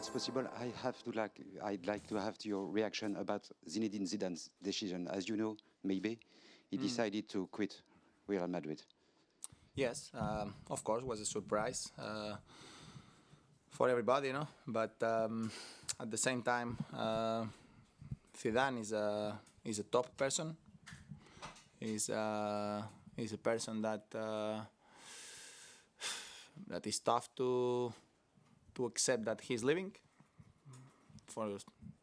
it's possible, I'd like to have your reaction about Zinedine Zidane's decision. As you know, maybe he decided to quit Real Madrid. Yes, of course, was a surprise for everybody, But at the same time, Zidane is a top person. He's a person that is tough to accept that he's leaving for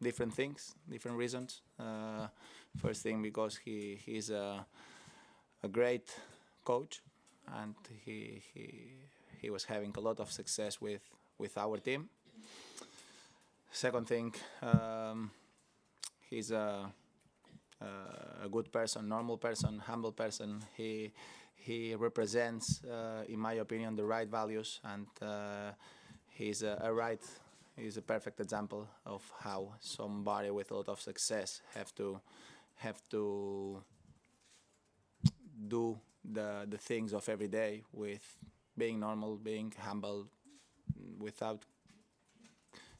different things, different reasons. First thing because he's a great coach, and he was having a lot of success with our team. Second thing, he's a good person, normal person, humble person. He represents, in my opinion, the right values, and he's a perfect example of how somebody with a lot of success have to do the things of every day with being normal, being humble, without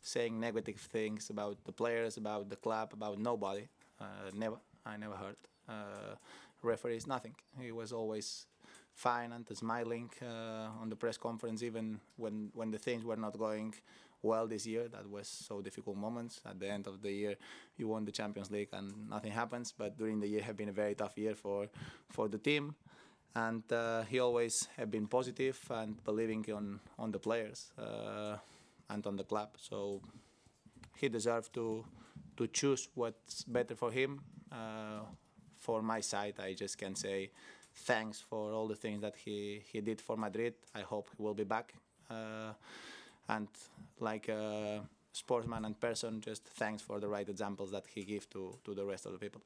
saying negative things about the players, about the club, about nobody. I never heard. Referees, nothing. He was always fine and smiling on the press conference, even when the things were not going well this year. That was so difficult moments. At the end of the year, you won the Champions League and nothing happens. But during the year have been a very tough year for the team. And he always have been positive and believing on the players and on the club. So he deserved to choose what's better for him. For my side, I just can say thanks for all the things that he did for Madrid. I hope he will be back. And like a sportsman and person, just thanks for the right examples that he gives to the rest of the people.